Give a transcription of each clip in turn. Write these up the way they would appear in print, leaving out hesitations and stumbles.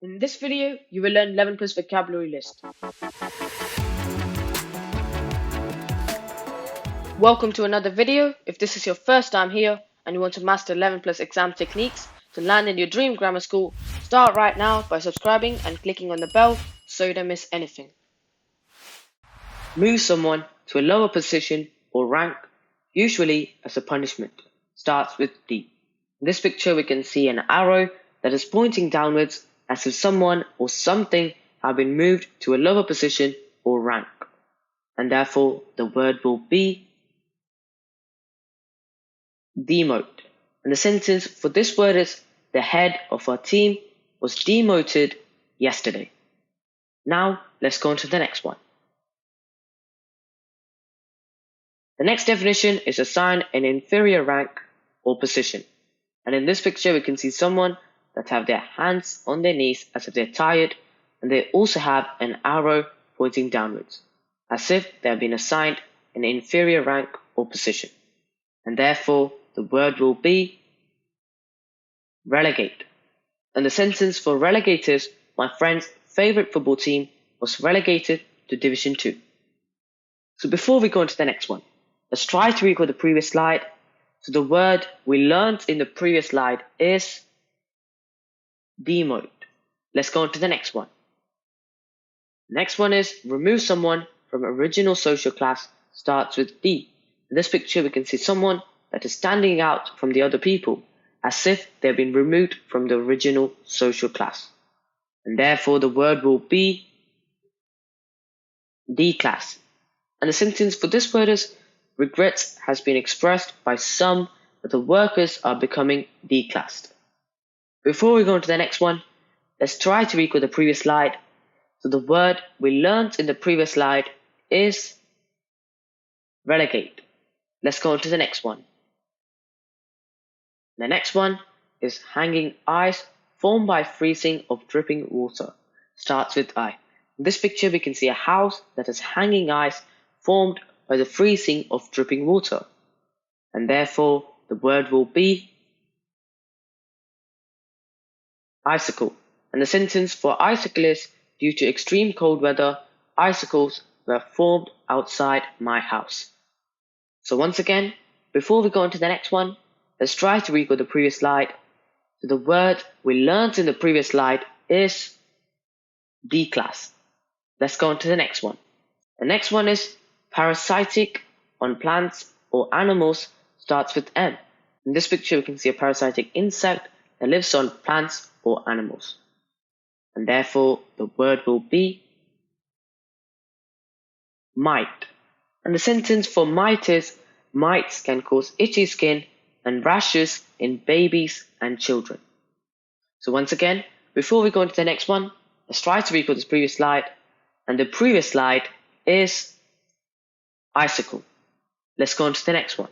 In this video, you will learn 11 plus vocabulary list. Welcome to another video. If this is your first time here and you want to master 11 plus exam techniques to land in your dream grammar school, start right now by subscribing and clicking on the bell so you don't miss anything. Move someone to a lower position or rank, usually as a punishment. Starts with D. In this picture, we can see an arrow that is pointing downwards as if someone or something have been moved to a lower position or rank. And therefore, the word will be demote. And the sentence for this word is, the head of our team was demoted yesterday. Now, let's go on to the next one. The next definition is assign an inferior rank or position. And in this picture, we can see someone that have their hands on their knees as if they're tired, and they also have an arrow pointing downwards, as if they have been assigned an inferior rank or position. And therefore, the word will be relegate. And the sentence for relegate is, my friend's favorite football team was relegated to Division 2. So before we go on to the next one, let's try to recall the previous slide. So the word we learned in the previous slide is demote. Let's go on to the next one. Next one is remove someone from original social class. Starts with D. In this picture, we can see someone that is standing out from the other people, as if they've been removed from the original social class. And therefore, the word will be declass. And the sentence for this word is, regrets has been expressed by some that the workers are becoming declassed. Before we go on to the next one, let's try to recall the previous slide. So the word we learned in the previous slide is relegate. Let's go on to the next one. The next one is hanging ice formed by freezing of dripping water. Starts with I. In this picture, we can see a house that is hanging ice formed by the freezing of dripping water. And therefore, the word will be icicle. And the sentence for icicle is, due to extreme cold weather, icicles were formed outside my house. So once again, before we go on to the next one, let's try to recall the previous slide. So the word we learned in the previous slide is declass. Let's go on to the next one. The next one is parasitic on plants or animals. Starts with M. In this picture, we can see a parasitic insect that lives on plants or animals. And therefore, the word will be mite. And the sentence for mite is, mites can cause itchy skin and rashes in babies and children. So once again, before we go on to the next one, let's try to recall this previous slide. And the previous slide is icicle. Let's go on to the next one.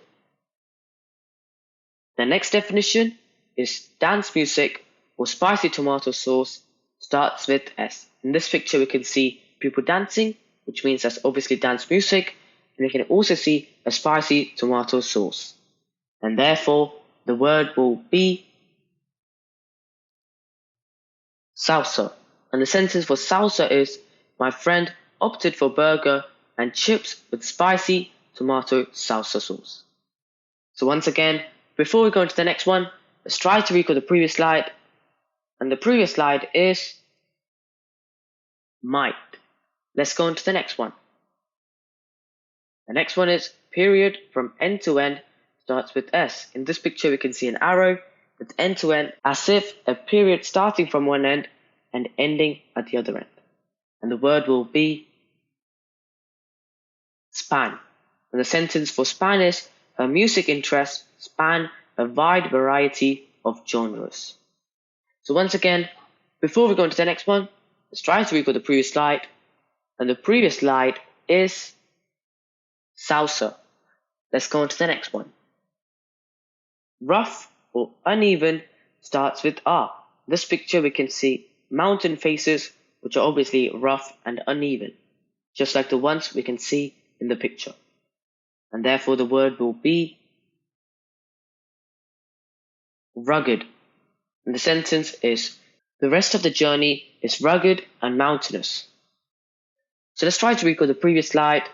The next definition is dance music or spicy tomato sauce. Starts with S. In this picture, we can see people dancing, which means that's obviously dance music, and we can also see a spicy tomato sauce. And therefore, the word will be salsa. And the sentence for salsa is, my friend opted for burger and chips with spicy tomato salsa sauce. So once again, before we go on to the next one, let's try to recall the previous slide. And the previous slide is might. Let's go on to the next one. The next one is period from end to end. Starts with S. In this picture, we can see an arrow with end to end, as if a period starting from one end and ending at the other end. And the word will be span. And the sentence for span is, her music interests span a wide variety of genres. So once again, before we go on to the next one, let's try to recall the previous slide. And the previous slide is salsa. Let's go on to the next one. Rough or uneven starts with R. In this picture, we can see mountain faces, which are obviously rough and uneven, just like the ones we can see in the picture. And therefore, the word will be rugged. And the sentence is, The rest of the journey is rugged and mountainous. So let's try to recall the previous slide,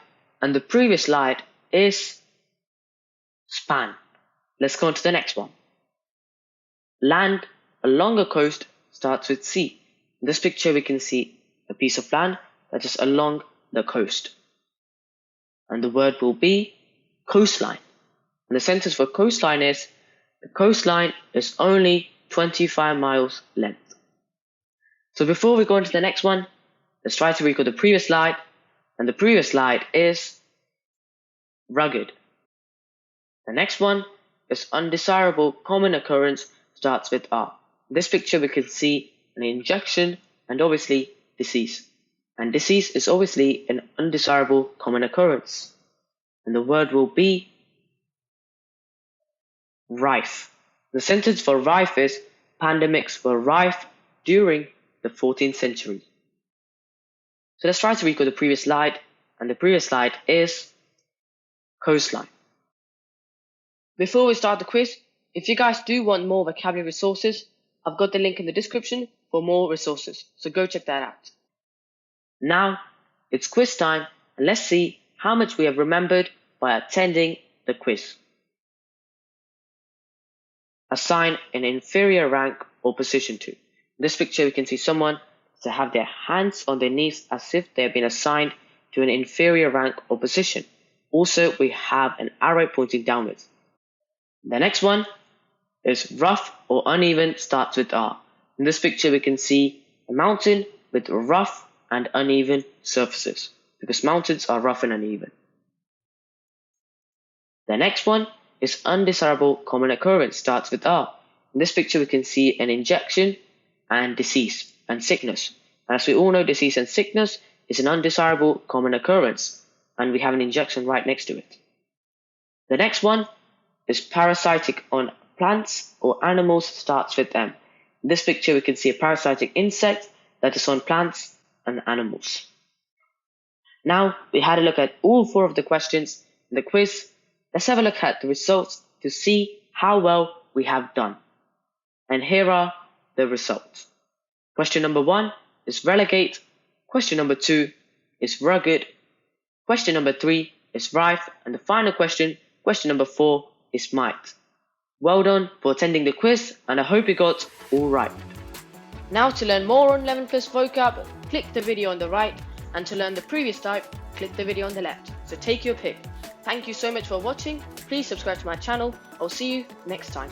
and the previous slide is span. Let's go on to the next one. Land along a coast starts with C. In this picture we can see a piece of land that is along the coast. And the word will be coastline. And the sentence for coastline is, the coastline is only 25 miles length. So before we go on to the next one, let's try to recall the previous slide. And the previous slide is rugged. The next one is undesirable common occurrence, starts with R. In this picture we can see an injection and obviously disease. And disease is obviously an undesirable common occurrence. And the word will be rife. The sentence for rife is, pandemics were rife during the 14th century. So let's try to recall the previous slide, and the previous slide is coastline. Before we start the quiz, if you guys do want more vocabulary resources, I've got the link in the description for more resources, so go check that out. Now it's quiz time, and let's see how much we have remembered by attending the quiz. Assign an inferior rank or position to. In this picture we can see someone to have their hands on their knees as if they have been assigned to an inferior rank or position. Also we have an arrow pointing downwards. The next one is rough or uneven, starts with R. In this picture we can see a mountain with rough and uneven surfaces, because mountains are rough and uneven. The next one is undesirable common occurrence, starts with R. In this picture we can see an injection and disease and sickness. And as we all know, disease and sickness is an undesirable common occurrence, and we have an injection right next to it. The next one is parasitic on plants or animals, starts with M. In this picture we can see a parasitic insect that is on plants and animals. Now we had a look at all 4 of the questions in the quiz. Let's have a look at the results to see how well we have done. And here are the results. Question number 1 is relegate. Question number 2 is rugged. Question number 3 is rife. And the final question, question number 4, is might. Well done for attending the quiz, and I hope you got all right. Now to learn more on 11 Plus Vocab, click the video on the right, and to learn the previous type, click the video on the left. So take your pick. Thank you so much for watching. Please subscribe to my channel. I'll see you next time.